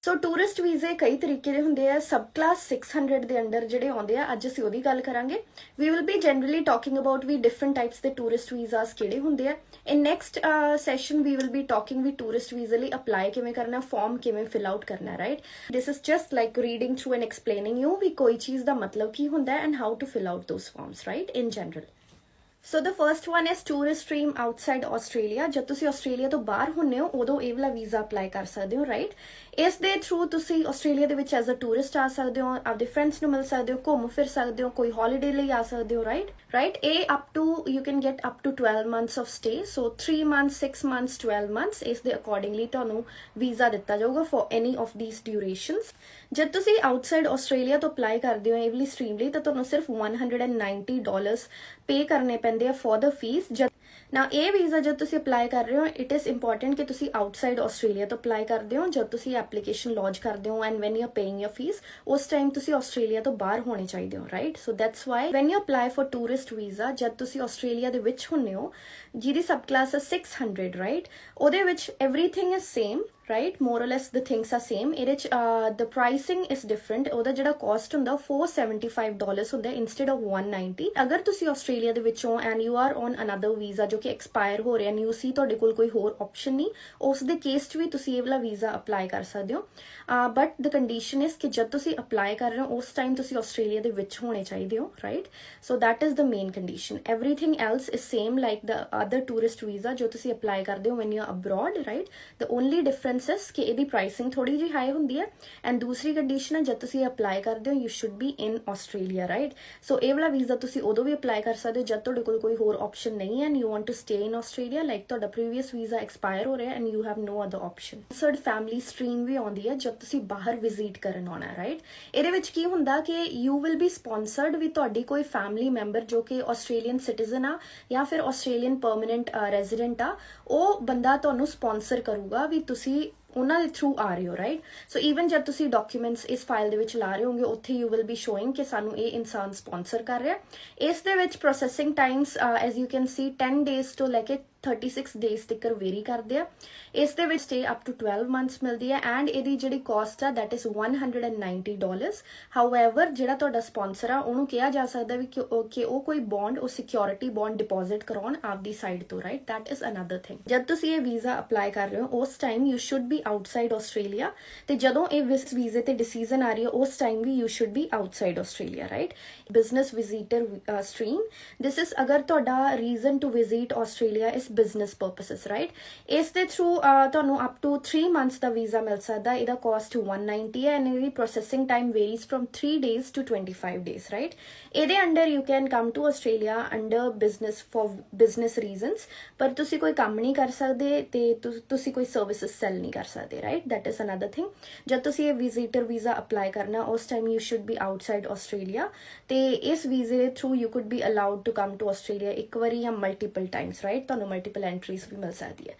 ਸੋ tourist ਵੀਜ਼ੇ ਕਈ ਤਰੀਕੇ ਦੇ ਹੁੰਦੇ ਆ। ਸਬ ਕਲਾਸ 600 ਦੇ ਅੰਡਰ ਜਿਹੜੇ ਆਉਂਦੇ ਆ, ਅੱਜ ਅਸੀਂ ਉਹਦੀ ਗੱਲ ਕਰਾਂਗੇ। We will be generally talking about ਵੀ ਡਿਫਰੈਂਟ ਟਾਈਪਸ ਦੇ ਟੂਰਿਸਟ ਵੀਜ਼ਾਸ ਕਿਹੜੇ ਹੁੰਦੇ ਆ। In next session we will be talking ਵੀ ਟੂਰਿਸਟ ਵੀਜ਼ੇ ਲਈ ਅਪਲਾਈ ਕਿਵੇਂ ਕਰਨਾ, ਫਾਰਮ ਕਿਵੇਂ ਫਿਲ ਆਊਟ ਕਰਨਾ, right. This is just like reading through and explaining you ਵੀ ਕੋਈ ਚੀਜ਼ ਦਾ ਮਤਲਬ ਕੀ ਹੁੰਦਾ and how to fill out those forms, right, in general. So the first one is tourist stream outside Australia. ਜਦ ਤੁਸੀਂ ਆਸਟ੍ਰੇਲੀਆ ਤੋਂ ਬਾਹਰ ਹੁੰਦੇ ਹੋ ਉਦੋਂ ਇਹ ਵਾਲਾ ਵੀਜ਼ਾ ਅਪਲਾਈ ਕਰ ਸਕਦੇ ਹੋ, ਰਾਈਟ। ਇਸ ਦੇ ਥਰੂ ਤੁਸੀਂ ਆਸਟ੍ਰੇਲੀਆ ਦੇ ਵਿੱਚ ਐਜ਼ ਅ ਟੂਰਿਸਟ ਆ ਸਕਦੇ ਹੋ, ਆਪਦੇ ਫਰੈਂਡਸ ਨੂੰ ਮਿਲ ਸਕਦੇ ਹੋ, ਘੁੰਮ ਫਿਰ ਸਕਦੇ ਹੋ, ਕੋਈ ਹੌਲੀਡੇ ਲਈ ਆ ਸਕਦੇ ਹੋ, ਰਾਈਟ। ਇਹ up to you can get up to 12 months of stay. So 3 months 6 months 12 months ਇਸ ਦੇ ਅਕੋਰਡਿੰਗਲੀ ਤੁਹਾਨੂੰ ਵੀਜ਼ਾ ਦਿੱਤਾ ਜਾਊਗਾ for any of these durations. ਜਦ ਤੁਸੀਂ ਆਊਟਸਾਈਡ ਆਸਟ੍ਰੇਲੀਆ ਤੋਂ ਅਪਲਾਈ ਕਰਦੇ ਹੋ ਇਹ ਵਾਲੀ ਸਟ੍ਰੀਮ ਲਈ ਤਾਂ ਤੁਹਾਨੂੰ ਸਿਰਫ $190 ਪੇ ਕਰਨੇ ਪੈਂਦੇ ਆ ਫॉर द ਫੀਸ। ਨਾ ਇਹ ਵੀਜ਼ਾ ਜਦ ਤੁਸੀਂ ਅਪਲਾਈ ਕਰ ਰਹੇ ਹੋ ਇਟ ਇਜ਼ ਇੰਪੋਰਟੈਂਟ ਕਿ ਤੁਸੀਂ ਆਊਟਸਾਈਡ ਆਸਟ੍ਰੇਲੀਆ ਤੋਂ ਅਪਲਾਈ ਕਰਦੇ ਹੋ। ਜਦ ਤੁਸੀਂ ਐਪਲੀਕੇਸ਼ਨ ਲੌਂਚ ਕਰਦੇ ਹੋ and when you are paying your fees, ਉਸ ਟਾਈਮ ਤੁਸੀਂ ਆਸਟ੍ਰੇਲੀਆ ਤੋਂ ਬਾਹਰ ਹੋਣੇ ਚਾਹੀਦੇ ਹੋ, right. So that's why when you apply for tourist visa, ਜਦ ਤੁਸੀਂ ਆਸਟ੍ਰੇਲੀਆ ਦੇ ਵਿੱਚ ਹੁੰਦੇ ਹੋ ਜਿਹਦੀ ਸਬ ਕਲਾਸ ਹੈ 600, ਰਾਈਟ, ਉਹਦੇ ਵਿੱਚ everything is same, right, more or less the things are same। ਇਹਦੇ ਚ the pricing is different। ਉਹਦਾ ਜਿਹੜਾ cost ਹੁੰਦਾ $475 ਹੁੰਦਾ instead of 190। ਅਗਰ ਤੁਸੀਂ ਆਸਟ੍ਰੇਲੀਆ ਦੇ ਵਿੱਚੋਂ and you are on another visa ਜੋ ਕਿ expire ਹੋ ਰਿਹਾ, and you see ਤੁਹਾਡੇ ਕੋਲ ਕੋਈ ਹੋਰ option ਨਹੀਂ, ਉਸ ਦੇ ਕੇਸ ਚ ਵੀ ਤੁਸੀਂ ਇਹ ਵਾਲਾ ਵੀਜ਼ਾ ਅਪਲਾਈ ਕਰ ਸਕਦੇ ਹੋ। ਬਟ the condition is ਕਿ ਜਦ ਤੁਸੀਂ ਅਪਲਾਈ ਕਰ ਰਹੇ ਹੋ ਉਸ ਟਾਈਮ ਤੁਸੀਂ ਆਸਟ੍ਰੇਲੀਆ ਦੇ ਵਿੱਚ ਹੋਣੇ ਚਾਹੀਦੇ ਹੋ, right. So that is the main condition। everything else is same like the other tourist visa ਜੋ ਤੁਸੀਂ ਅਪਲਾਈ ਕਰਦੇ ਹੋ when you are abroad, right। the only difference ਕਿ ਇਹਦੀ ਪ੍ਰਾਈਸਿੰਗ ਥੋੜੀ ਜਿਹੀ ਹਾਈ ਹੁੰਦੀ ਹੈ ਐਂਡ ਦੂਸਰੀ ਕੰਡੀਸ਼ਨ ਹੈ ਜਦ ਤੁਸੀਂ ਅਪਲਾਈ ਕਰਦੇ ਹੋ you should be in Australia, right. So ਇਹ ਵਾਲਾ ਵੀਜ਼ਾ ਤੁਸੀਂ ਉਦੋਂ ਵੀ ਅਪਲਾਈ ਕਰ ਸਕਦੇ ਹੋ ਜਦ ਤੁਹਾਡੇ ਕੋਲ ਕੋਈ ਹੋਰ ਆਪਸ਼ਨ ਨਹੀਂ ਹੈ and you want to stay in Australia, like ਤੁਹਾਡਾ ਪ੍ਰੀਵੀਅਸ ਵੀਜ਼ਾ ਐਕਸਪਾਇਰ ਹੋ ਰਿਹਾ and you have no other option. ਸਰਡ ਫੈਮਿਲੀ ਸਟ੍ਰੀਮ ਵੀ ਆਉਂਦੀ ਹੈ ਜਦ ਤੁਸੀਂ ਬਾਹਰ ਵਿਜ਼ਿਟ ਕਰਨ ਆਉਣਾ, ਰਾਈਟ। ਇਹਦੇ ਵਿੱਚ ਕੀ ਹੁੰਦਾ ਕਿ ਯੂ ਵਿਲ ਬੀ ਸਪਾਂਸਰਡ ਵੀ ਤੁਹਾਡੀ ਕੋਈ ਫੈਮਿਲੀ ਮੈਂਬਰ ਜੋ ਕਿ ਆਸਟ੍ਰੇਲੀਅਨ ਸਿਟੀਜ਼ਨ ਆ ਜਾਂ ਫਿਰ ਆਸਟ੍ਰੇਲੀਅਨ ਪਰਮਨੈਂਟ ਰੈਜ਼ੀਡੈਂਟ ਆ, ਉਹ ਬੰਦਾ ਤੁਹਾਨੂੰ ਸਪਾਂਸਰ ਕਰੂਗਾ ਵੀ ਤੁਸੀਂ ਉਹਨਾਂ ਦੇ ਥਰੂ ਆ ਰਹੇ ਹੋ, ਰਾਈਟ। ਸੋ ਈਵਨ ਜਦ ਤੁਸੀਂ ਡਾਕੂਮੈਂਟਸ ਇਸ ਫਾਈਲ ਦੇ ਵਿੱਚ ਲਾ ਰਹੇ ਹੋਗੇ ਉੱਥੇ ਯੂ ਵਿਲ ਬੀ ਸ਼ੋਇੰਗ ਕਿ ਸਾਨੂੰ ਇਹ ਇਨਸਾਨ ਸਪਾਂਸਰ ਕਰ ਰਿਹਾ। ਇਸ ਦੇ ਵਿੱਚ processing Times as you can see 10 days ਤੋਂ ਲੈ ਕੇ 36 ਡੇਜ਼ ਤੱਕ ਵੇਰੀ ਕਰਦੇ ਆ। ਇਸ ਦੇ ਵਿੱਚ ਸਟੇ ਅਪ ਟੂ 12 ਮੰਥਸ ਮਿਲਦੀ ਹੈ ਐਂਡ ਇਹਦੀ ਜਿਹੜੀ ਕਾਸਟ ਆ ਦੈਟ ਇਜ਼ $190। ਹਾਊਐਵਰ ਜਿਹੜਾ ਤੁਹਾਡਾ ਸਪਾਂਸਰ ਆ ਉਹਨੂੰ ਕਿਹਾ ਜਾ ਸਕਦਾ ਵੀ ਕਿ ਉਹ ਕੋਈ ਬੌਂਡ, ਉਹ ਸਿਕਿਉਰਿਟੀ ਬੌਂਡ ਡਿਪੋਜ਼ਿਟ ਕਰਾਉਣ ਆਪਦੀ ਸਾਈਡ ਤੋਂ, right. That is another thing. ਜਦ ਤੁਸੀਂ ਇਹ ਵੀਜ਼ਾ ਅਪਲਾਈ ਕਰ ਰਹੇ ਹੋ ਉਸ time you should be outside Australia, ਤੇ ਜਦੋਂ ਇਹ ਵੀਜ਼ੇ ਤੇ ਡਿਸੀਜਨ ਆ ਰਹੀ ਹੈ ਉਸ ਟਾਈਮ ਵੀ you should be outside Australia, right. Business visitor stream, this is ਅਗਰ ਤੁਹਾਡਾ ਰੀਜ਼ਨ ਟੂ ਵਿਜ਼ਿਟ ਆਸਟ੍ਰੇਲੀਆ ਇਸ ਬਿਜ਼ਨਸ ਪਰਪਸਿਸ, ਰਾਈਟ। ਇਸ ਦੇ ਥਰੂ ਤੁਹਾਨੂੰ ਅਪ ਟੂ 3 ਮੰਥਸ ਦਾ ਵੀਜ਼ਾ ਮਿਲ ਸਕਦਾ। ਇਹਦਾ ਕਾਸਟ 190 ਹੈ ਐਂਡ ਇਹਦੀ processing time varies from 3 days to 25 days, right. ਇਹਦੇ under you can come to Australia under business for business reasons, ਪਰ ਤੁਸੀਂ ਕੋਈ ਕੰਮ ਨਹੀਂ ਕਰ ਸਕਦੇ ਤੇ ਤੁਸੀਂ ਕੋਈ ਸਰਵਿਸਿਜ਼ ਸੈਲ ਨਹੀਂ ਕਰ ਸਕਦੇ, right. That is another thing. ਜਦ ਤੁਸੀਂ ਇਹ ਵਿਜ਼ਿਟਰ ਵੀਜ਼ਾ ਅਪਲਾਈ ਕਰਨਾ ਉਸ time you should be outside Australia, ਤੇ ਇਸ ਵੀਜ਼ੇ ਦੇ through you could be allowed to come to Australia ਇੱਕ ਵਾਰੀ ਜਾਂ ਮਲਟੀਪਲ ਟਾਈਮਸ, ਰਾਈਟ। ਤੁਹਾਨੂੰ ਮਲਟੀਪਲ ਐਂਟਰੀਜ਼ ਵੀ ਮਿਲ ਸਕਦੀ ਹੈ।